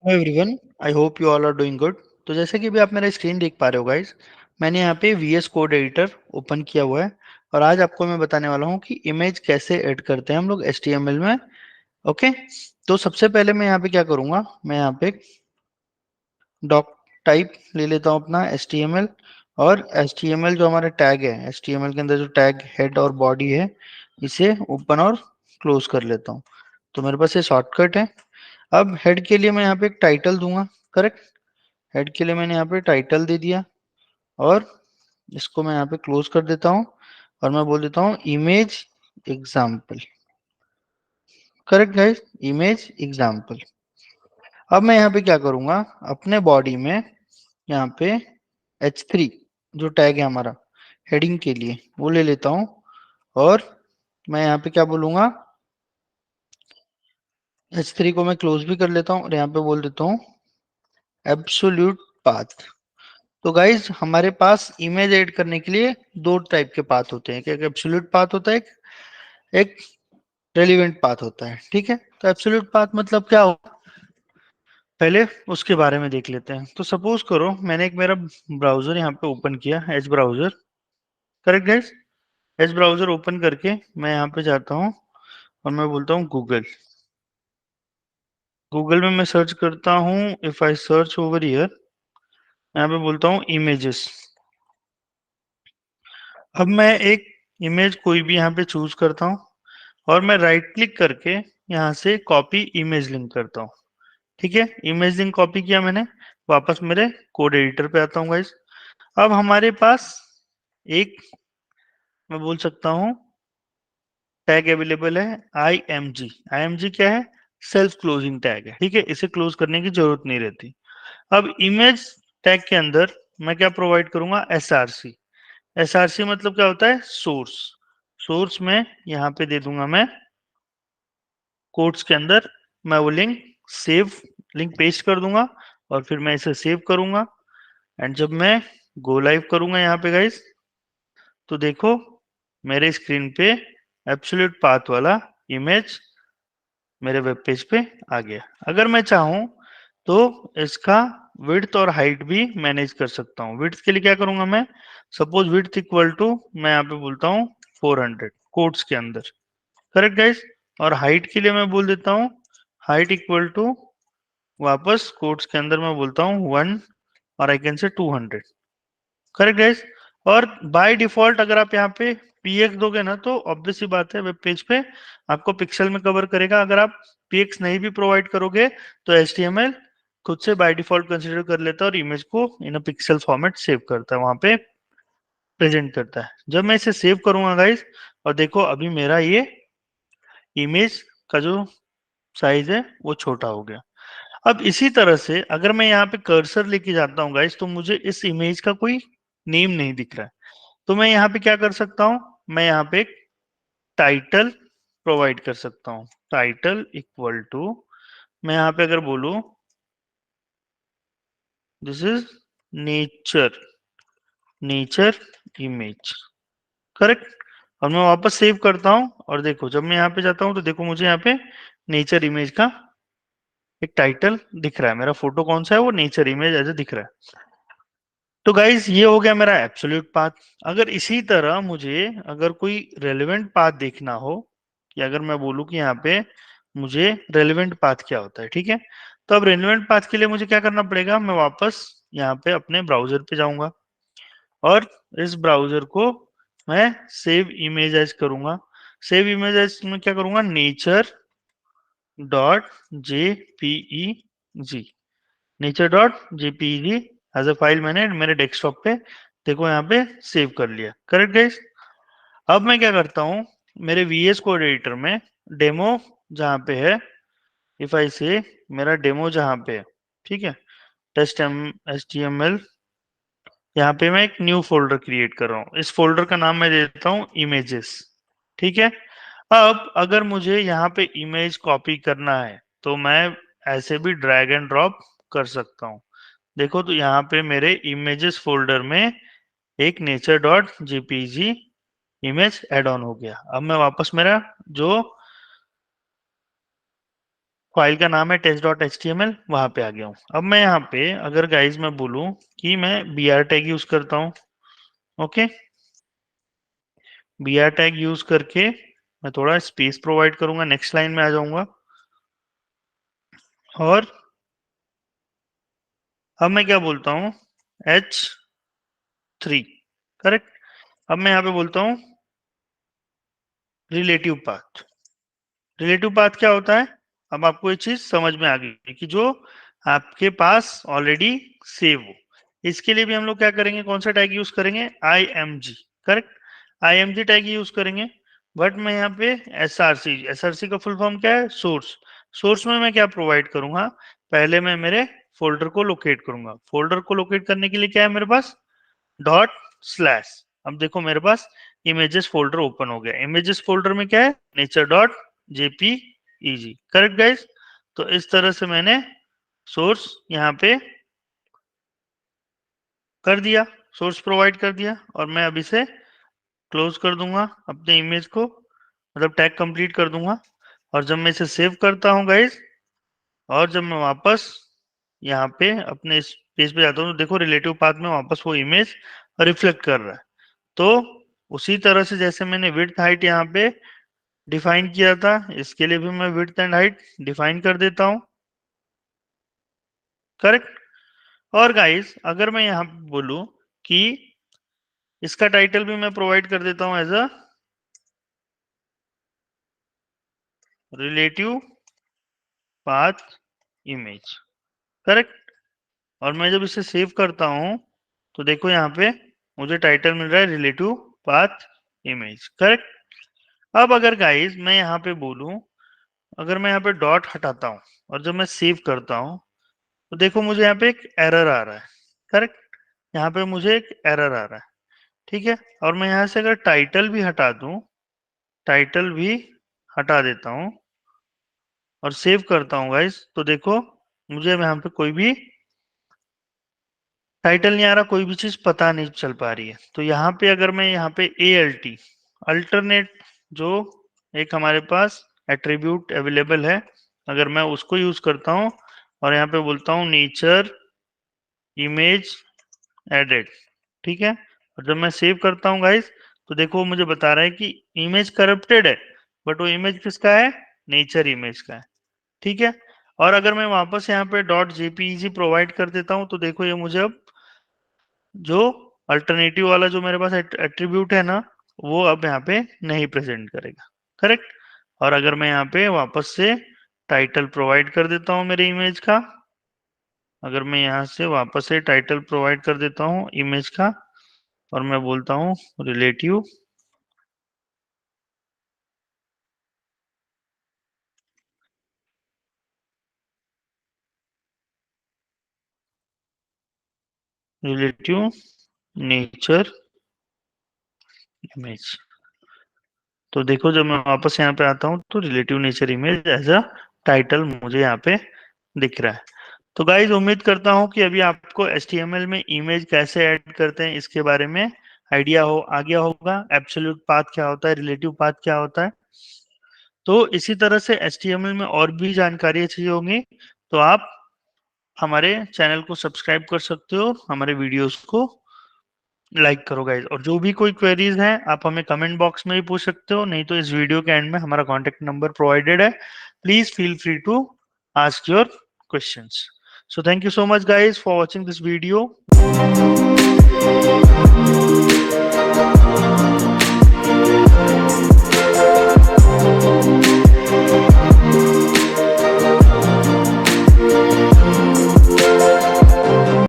Hello everyone, I hope you all are doing good. तो जैसे कि अभी आप मेरा स्क्रीन देख पा रहे हो गाइस, मैंने यहाँ पे V S code editor open किया हुआ है। और आज आपको मैं बताने वाला हूँ कि इमेज कैसे ऐड करते हैं हम लोग एच टी एम एल में। ओके। तो सबसे पहले मैं यहाँ पे क्या करूँगा, मैं यहाँ पे डॉक टाइप ले लेता हूँ अपना एच टी एम एल। और एच टी एम एल जो हमारा टैग है, एच टी एम एल के अंदर जो टैग हेड और बॉडी है, इसे ओपन और क्लोज कर लेता हूँ। तो मेरे पास ये शॉर्टकट है। अब हेड के लिए मैं यहाँ पे एक टाइटल दूंगा। करेक्ट। हेड के लिए मैंने यहाँ पे टाइटल दे दिया। और इसको मैं यहाँ पे क्लोज कर देता हूँ। और मैं बोल देता हूँ image example. Correct guys, image example. अब मैं यहाँ पे क्या करूंगा, अपने बॉडी में यहाँ पे H3 जो टैग है हमारा हेडिंग के लिए, वो ले लेता हूँ। और मैं यहाँ पे क्या बोलूंगा, H3 को मैं क्लोज भी कर लेता हूँ और यहाँ पे बोल देता हूँ एब्सोल्यूट पाथ। तो गाइज हमारे पास इमेज ऐड करने के लिए दो टाइप के पाथ होते हैं, एक एब्सोल्यूट पाथ होता है, एक रेलिवेंट पाथ होता है। ठीक है। तो एब्सोल्यूट पाथ मतलब क्या हो, पहले उसके बारे में देख लेते हैं। तो सपोज करो मैंने एक मेरा ब्राउजर यहाँ पे ओपन किया, as browser. Correct guys. As browser open करके मैं यहाँ पे जाता हूँ और मैं बोलता हूँ गूगल। गूगल में मैं सर्च करता हूँ, if I search over here, यहाँ पे बोलता हूँ इमेजेस। अब मैं एक इमेज कोई भी यहाँ पे चूज करता हूँ और मैं राइट क्लिक करके यहाँ से कॉपी इमेज लिंक करता हूँ। ठीक है। इमेज लिंक कॉपी किया मैंने, वापस मेरे कोड एडिटर पे आता हूँ गाइस। अब हमारे पास एक, मैं बोल सकता हूँ, टैग अवेलेबल है I M G. I M G क्या है, सेल्फ क्लोजिंग टैग है। ठीक है, इसे क्लोज करने की जरूरत नहीं रहती। अब इमेज टैग के अंदर मैं क्या प्रोवाइड करूंगा, S R C. S R C मतलब क्या होता है, सोर्स। सोर्स में यहाँ पे दे दूंगा मैं कोट्स के अंदर, मैं वो लिंक सेव, लिंक पेस्ट कर दूंगा और फिर मैं इसे सेव करूंगा। एंड जब मैं गो लाइव करूंगा यहाँ पे गाइस, तो देखो मेरे स्क्रीन पे एब्सोल्यूट पाथ वाला इमेज मेरे वेब पेज पे आ गया। अगर मैं चाहूँ तो इसका विड्थ और हाइट भी मैनेज कर सकता हूँ। विड्थ के लिए क्या करूंगा मैं, सपोज विड्थ इक्वल टू, मैं यहाँ पे बोलता हूँ 400 कोट्स के अंदर। Correct guys. और हाइट के लिए मैं बोल देता हूँ हाइट इक्वल टू, वापस कोट्स के अंदर मैं बोलता हूँ 1, और I can say 200। Correct guys. और बाय डिफॉल्ट अगर आप यहाँ पे px दोगे ना, तो ऑब्वियस सी बात है वेब पेज पे आपको पिक्सल में कवर करेगा। अगर आप px नहीं भी प्रोवाइड करोगे तो HTML खुद से बाय डिफॉल्ट कंसीडर कर लेता है और इमेज को इन अ पिक्सल फॉर्मेट सेव करता है, वहां पे प्रेजेंट करता है। जब मैं इसे सेव करूंगा गाइस, और देखो अभी मेरा ये इमेज का जो साइज है वो छोटा हो गया। अब इसी तरह से अगर मैं यहाँ पे कर्सर लेके जाता हूँ गाइस, तो मुझे इस इमेज का कोई नेम नहीं दिख रहा है। तो मैं यहाँ पे क्या कर सकता हूँ, मैं यहाँ पे एक टाइटल प्रोवाइड कर सकता हूँ। टाइटल इक्वल टू, मैं यहाँ पे अगर बोलूँ this is nature, nature image. Correct. और मैं वापस सेव करता हूँ और देखो जब मैं यहाँ पे जाता हूँ तो देखो मुझे यहाँ पे नेचर इमेज का एक टाइटल दिख रहा है। मेरा फोटो कौन सा है, वो नेचर इमेज ऐसे दिख रहा है। तो गाइज ये हो गया मेरा एब्सोल्यूट पाथ। अगर इसी तरह मुझे अगर कोई रेलेवेंट पाथ देखना हो, कि अगर मैं बोलूँ कि यहाँ पे मुझे रेलेवेंट पाथ क्या होता है, ठीक है, तो अब रेलेवेंट पाथ के लिए मुझे क्या करना पड़ेगा, मैं वापस यहाँ पे अपने ब्राउजर पे जाऊंगा और इस ब्राउजर को मैं सेव इमेज एज करूंगा। सेव इमेज एज में क्या करूंगा, nature dot JPEG. Nature dot JPEG as a file मैंने मेरे डेस्कटॉप पे, देखो यहाँ पे सेव कर लिया। Correct guys. अब मैं क्या करता हूँ, मेरे वीएस कोड एडिटर में डेमो जहाँ पे है, इफ आई से मेरा डेमो जहाँ पे है, ठीक है, test M H T M L, यहाँ पे मैं एक न्यू फोल्डर क्रिएट कर रहा हूँ। इस फोल्डर का नाम मैं देता हूँ इमेजेस। ठीक है। अब अगर मुझे यहाँ पे इमेज कॉपी करना है तो मैं ऐसे भी ड्रैग एंड ड्रॉप कर सकता हूँ। देखो तो यहाँ पे मेरे इमेजेस फोल्डर में एक nature dot JPG image add on हो गया। अब मैं वापस मेरा जो फाइल का नाम है test.html, वहां पे आ गया हूँ। अब मैं यहाँ पे अगर गाइज मैं बोलूँ कि मैं br टैग यूज करता हूँ, ओके, br टैग यूज करके मैं थोड़ा स्पेस प्रोवाइड करूंगा, नेक्स्ट लाइन में आ जाऊंगा, और अब मैं क्या बोलता हूँ, h3, करेक्ट। अब मैं यहाँ पे बोलता हूँ रिलेटिव पाथ। रिलेटिव पाथ क्या होता है, अब आपको ये चीज समझ में आ गई कि जो आपके पास ऑलरेडी सेव हो। इसके लिए भी हम लोग क्या करेंगे, कौन सा टैग यूज करेंगे, img, correct, img tag use करेंगे। बट मैं यहाँ पे एसआरसी का फुल फॉर्म क्या है, सोर्स। सोर्स में मैं क्या प्रोवाइड करूंगा, पहले मैं मेरे फोल्डर को लोकेट करूंगा। फोल्डर को लोकेट करने के लिए क्या है मेरे पास, डॉट स्लैश। अब देखो मेरे पास इमेजेस फोल्डर ओपन हो गया। इमेजेस फोल्डर में क्या है, nature dot JPEG, correct guys. तो इस तरह से मैंने सोर्स यहाँ पे कर दिया, सोर्स प्रोवाइड कर दिया, और मैं अब इसे क्लोज कर दूंगा अपने इमेज को, मतलब टैग कंप्लीट कर दूंगा। और जब मैं इसे सेव करता हूँ गाइस, और जब मैं वापस यहाँ पे अपने इस पेज पे जाता हूँ, तो देखो रिलेटिव पाथ में वापस वो इमेज रिफ्लेक्ट कर रहा है। तो उसी तरह से जैसे मैंने विड्थ हाइट यहाँ पे डिफाइन किया था, इसके लिए भी मैं विड्थ एंड हाइट डिफाइन कर देता हूँ, करेक्ट। और गाइस अगर मैं यहाँ पे बोलूँ कि इसका टाइटल भी मैं प्रोवाइड कर देता हूँ as a relative path image, correct. और मैं जब इसे सेव करता हूँ, तो देखो यहाँ पे मुझे टाइटल मिल रहा है रिलेटिव पाथ इमेज, करेक्ट। अब अगर गाइस मैं यहाँ पे बोलूँ, अगर मैं यहाँ पे डॉट हटाता हूँ और जब मैं सेव करता हूँ, तो देखो मुझे यहाँ पे एक एरर आ रहा है, करेक्ट। यहाँ पे मुझे एक एरर आ रहा है, ठीक है। और मैं यहाँ से अगर टाइटल भी हटा दूं, टाइटल भी हटा देता हूँ और सेव करता हूँ गाइस, तो देखो मुझे यहाँ पे कोई भी टाइटल नहीं आ रहा, कोई भी चीज पता नहीं चल पा रही है। तो यहाँ पे अगर मैं यहाँ पे ALT अल्टरनेट, जो एक हमारे पास एट्रीब्यूट अवेलेबल है, अगर मैं उसको यूज करता हूँ और यहाँ पे बोलता हूँ नेचर इमेज एडेड, ठीक है। और जब मैं सेव करता हूँ गाइस, तो देखो वो मुझे बता रहा है कि इमेज करप्टेड है, बट वो इमेज किसका है, नेचर इमेज का है, ठीक है। और अगर मैं वापस यहाँ पे डॉट जेपीईजी प्रोवाइड कर देता हूँ, तो देखो ये मुझे अब जो अल्टरनेटिव वाला जो मेरे पास एट्रीब्यूट है ना, वो अब यहाँ पे नहीं प्रेजेंट करेगा, करेक्ट। और अगर मैं यहाँ पे वापस से टाइटल प्रोवाइड कर देता हूँ मेरे इमेज का, अगर मैं यहाँ से वापस से टाइटल प्रोवाइड कर देता हूँ इमेज का, और मैं बोलता हूँ रिलेटिव रिलेटिव नेचर इमेज, तो देखो जब मैं वापस यहाँ पे आता हूँ, तो relative nature image as a title मुझे यहाँ पे दिख रहा है। तो गाइज उम्मीद करता हूँ कि अभी आपको HTML में इमेज कैसे ऐड करते हैं इसके बारे में आइडिया आ गया होगा। एब्सोल्यूट पाथ क्या होता है, रिलेटिव पाथ क्या होता है। तो इसी तरह से HTML में और भी जानकारी चाहिए होंगी, तो आप हमारे चैनल को सब्सक्राइब कर सकते हो, हमारे वीडियोस को लाइक करो गाइज। और जो भी कोई क्वेरीज हैं आप हमें कमेंट बॉक्स में भी पूछ सकते हो, नहीं तो इस वीडियो के एंड में हमारा कॉन्टेक्ट नंबर प्रोवाइडेड है, please feel free to ask your questions. So thank you so much guys for watching this video.